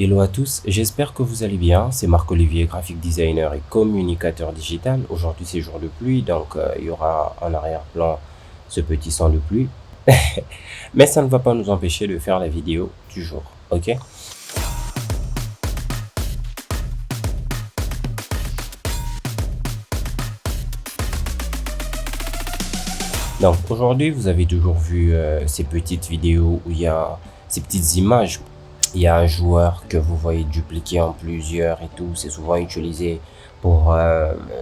Hello à tous, j'espère que vous allez bien. C'est Marc-Olivier, graphic designer et communicateur digital. Aujourd'hui, c'est jour de pluie, donc il y aura en arrière-plan ce petit son de pluie. Mais ça ne va pas nous empêcher de faire la vidéo du jour, ok? Donc aujourd'hui, vous avez toujours vu ces petites vidéos où il y a ces petites images. Il y a un joueur que vous voyez dupliquer en plusieurs et tout. C'est souvent utilisé pour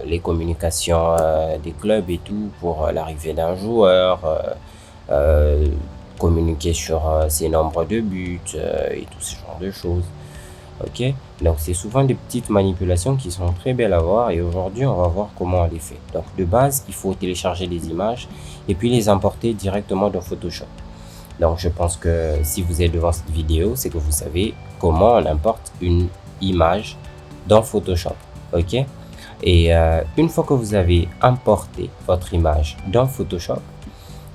les communications des clubs et tout, pour l'arrivée d'un joueur, euh, communiquer sur ses nombres de buts et tout ce genre de choses. Ok, donc c'est souvent des petites manipulations qui sont très belles à voir et aujourd'hui on va voir comment on les fait. Donc de base, il faut télécharger des images et puis les importer directement dans Photoshop. Donc je pense que si vous êtes devant cette vidéo, c'est que vous savez comment on importe une image dans Photoshop. Ok, et une fois que vous avez importé votre image dans Photoshop,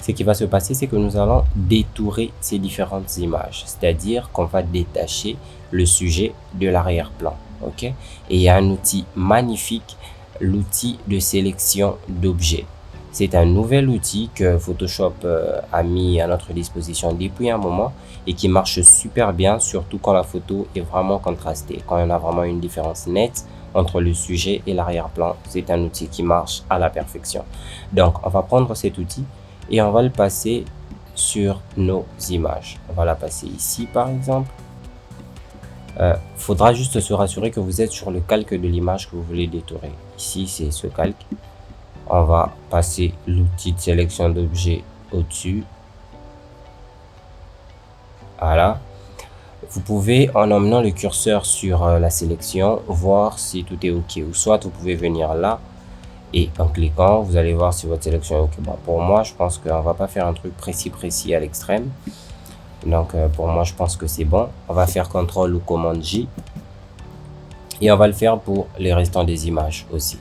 ce qui va se passer, c'est que nous allons détourer ces différentes images, c'est-à-dire qu'on va détacher le sujet de l'arrière-plan. Ok, et il y a un outil magnifique, l'outil de sélection d'objets. C'est un nouvel outil que Photoshop a mis à notre disposition depuis un moment et qui marche super bien, surtout quand la photo est vraiment contrastée, quand on a vraiment une différence nette entre le sujet et l'arrière-plan. C'est un outil qui marche à la perfection. Donc, on va prendre cet outil et on va le passer sur nos images. On va la passer ici par exemple. Faudra juste se rassurer que vous êtes sur le calque de l'image que vous voulez détourer. Ici c'est ce calque. On va passer l'outil de sélection d'objets au-dessus. Voilà. Vous pouvez, en emmenant le curseur sur la sélection, voir si tout est OK. Ou soit vous pouvez venir là et en cliquant, vous allez voir si votre sélection est OK. Bon, pour moi, je pense qu'on va pas faire un truc précis à l'extrême. Donc, pour moi, je pense que c'est bon. On va faire CTRL ou commande J. Et on va le faire pour les restants des images aussi.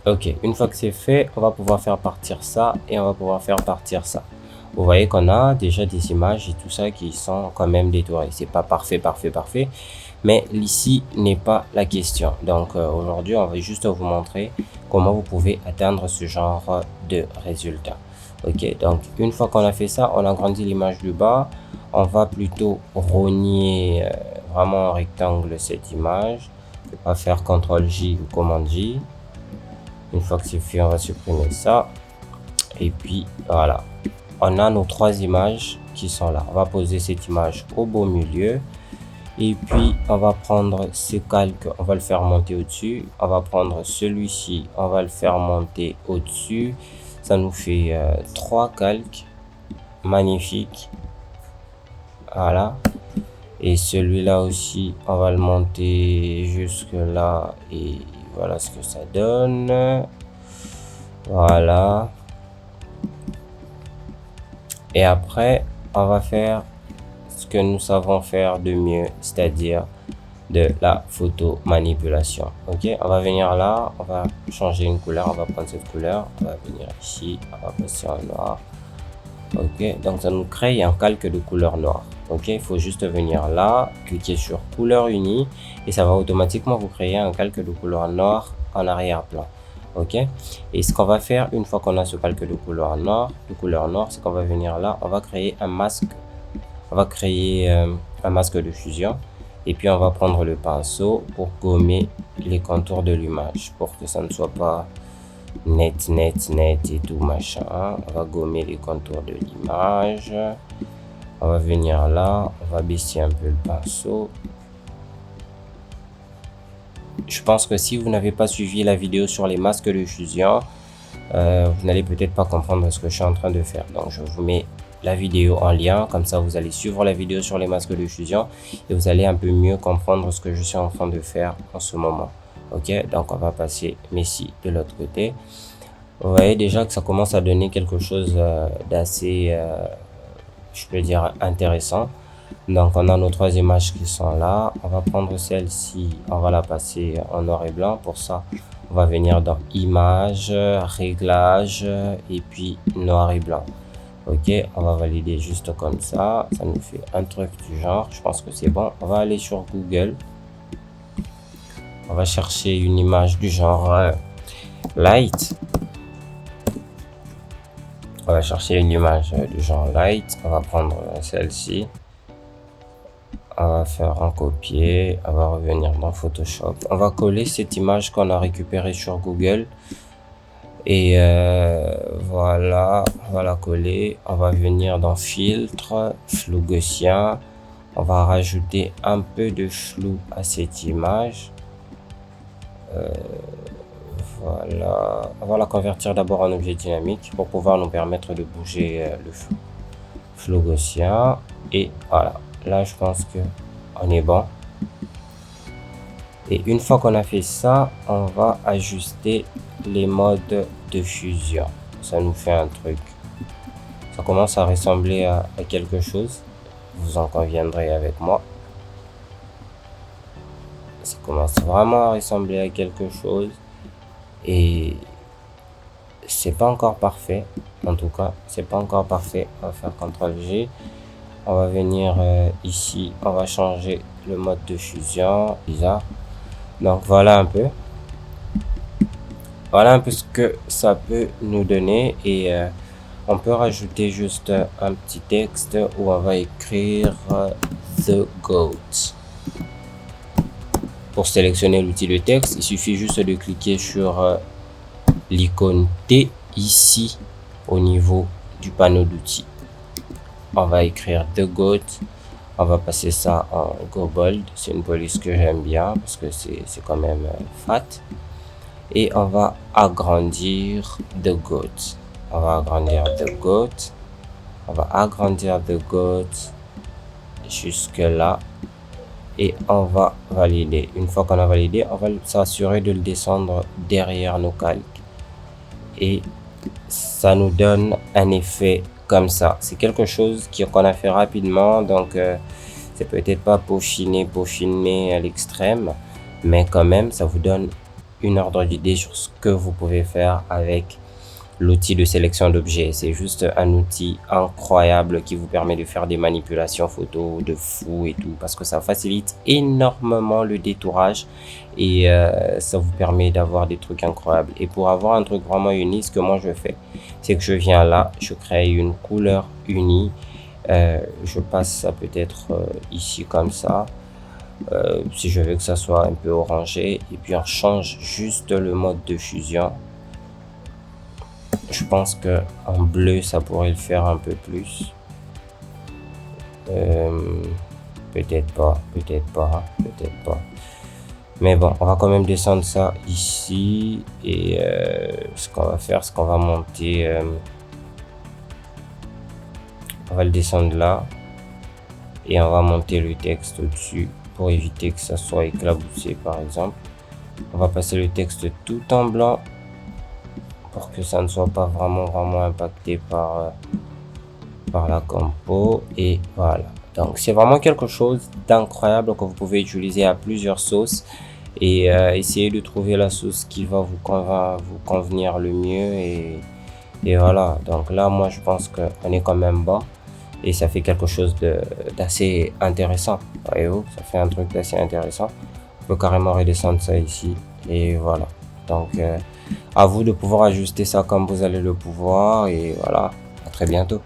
Ok, une fois que c'est fait, on va pouvoir faire partir ça et on va pouvoir faire partir ça. Vous voyez qu'on a déjà des images et tout ça qui sont quand même détourées. C'est pas parfait, mais ici n'est pas la question. Donc aujourd'hui, on va juste vous montrer comment vous pouvez atteindre ce genre de résultat. Ok, donc une fois qu'on a fait ça, on agrandit l'image du bas. On va plutôt rogner vraiment en rectangle cette image. On va faire CTRL J ou commande J. Une fois que c'est fait, on va supprimer ça. Et puis voilà, on a nos trois images qui sont là. On va poser cette image au beau milieu. Et puis on va prendre ce calque, on va le faire monter au-dessus. On va prendre celui-ci, on va le faire monter au-dessus. Ça nous fait trois calques magnifiques. Voilà. Et celui-là aussi, on va le monter jusque là et voilà ce que ça donne. Voilà. Et après, on va faire ce que nous savons faire de mieux, c'est-à-dire de la photo manipulation. Ok, on va venir là, on va changer une couleur, on va prendre cette couleur, on va venir ici, on va passer en noir. Ok, donc ça nous crée un calque de couleur noire. Ok, il faut juste venir là, cliquer sur couleur unie et ça va automatiquement vous créer un calque de couleur noire en arrière-plan. Ok, et ce qu'on va faire une fois qu'on a ce calque de couleur noire, c'est qu'on va venir là, on va créer un masque. On va créer un masque de fusion et puis on va prendre le pinceau pour gommer les contours de l'image pour que ça ne soit pas net et tout machin. On va gommer les contours de l'image. On va venir là, on va baisser un peu le pinceau. Je pense que si vous n'avez pas suivi la vidéo sur les masques de fusion, vous n'allez peut-être pas comprendre ce que je suis en train de faire. Donc je vous mets la vidéo en lien, comme ça vous allez suivre la vidéo sur les masques de fusion et vous allez un peu mieux comprendre ce que je suis en train de faire en ce moment. Ok, donc on va passer Messi de l'autre côté. Vous voyez déjà que ça commence à donner quelque chose d'assez, je peux dire, intéressant. Donc on a nos 3 images qui sont là. On va prendre celle-ci, on va la passer en noir et blanc. Pour ça, on va venir dans images, réglages et puis noir et blanc. Ok, on va valider juste comme ça. Ça nous fait un truc du genre. Je pense que c'est bon. On va aller sur Google. On va chercher une image du genre light. On va chercher une image du genre light. On va prendre celle-ci. On va faire un copier. On va revenir dans Photoshop. On va coller cette image qu'on a récupérée sur Google. Et voilà, on va la coller. On va venir dans filtre, flou gaussien. On va rajouter un peu de flou à cette image. Voilà, on va la convertir d'abord en objet dynamique pour pouvoir nous permettre de bouger le flou gaussien. Et voilà, là je pense que on est bon. Et une fois qu'on a fait ça, on va ajuster les modes de fusion. Ça nous fait un truc. Ça commence à ressembler à quelque chose. Vous en conviendrez avec moi. Ça commence vraiment à ressembler à quelque chose. Et c'est pas encore parfait. En tout cas, c'est pas encore parfait. On va faire CTRL G. On va venir ici. On va changer le mode de fusion. Bizarre. Donc voilà un peu. Voilà un peu ce que ça peut nous donner. Et on peut rajouter juste un petit texte où on va écrire The Goat. Pour sélectionner l'outil de texte, il suffit juste de cliquer sur l'icône T ici au niveau du panneau d'outils. On va écrire The Goat. On va passer ça en Go Bold. C'est une police que j'aime bien parce que c'est quand même fat. Et on va agrandir The Goat. On va agrandir The Goat. On va agrandir The Goat jusque là. Et on va valider. Une fois qu'on a validé, on va s'assurer de le descendre derrière nos calques. Et ça nous donne un effet comme ça. C'est quelque chose qu'on a fait rapidement. Donc, c'est peut-être pas peaufiné à l'extrême. Mais quand même, ça vous donne une ordre d'idée sur ce que vous pouvez faire avec l'outil de sélection d'objets. C'est juste un outil incroyable qui vous permet de faire des manipulations photos de fou et tout, parce que ça facilite énormément le détourage et ça vous permet d'avoir des trucs incroyables. Et pour avoir un truc vraiment unique, ce que moi je fais, c'est que je viens là, je crée une couleur unie, je passe ça peut-être ici comme ça. Si je veux que ça soit un peu orangé, et puis on change juste le mode de fusion. Je pense que en bleu ça pourrait le faire un peu plus. Peut-être pas. Mais bon, on va quand même descendre ça ici. Et ce qu'on va faire, c'est qu'on va monter. On va le descendre là. Et on va monter le texte au-dessus pour éviter que ça soit éclaboussé par exemple. On va passer le texte tout en blanc pour que ça ne soit pas vraiment impacté par la compo. Et voilà, donc c'est vraiment quelque chose d'incroyable que vous pouvez utiliser à plusieurs sauces et essayer de trouver la sauce qui va vous convenir le mieux. Et voilà, donc là moi je pense qu'on est quand même bon et ça fait quelque chose d'assez intéressant. Voyez-vous, ça fait un truc d'assez intéressant. On peut carrément redescendre ça ici et voilà. Donc à vous de pouvoir ajuster ça comme vous allez le pouvoir. Et voilà, à très bientôt.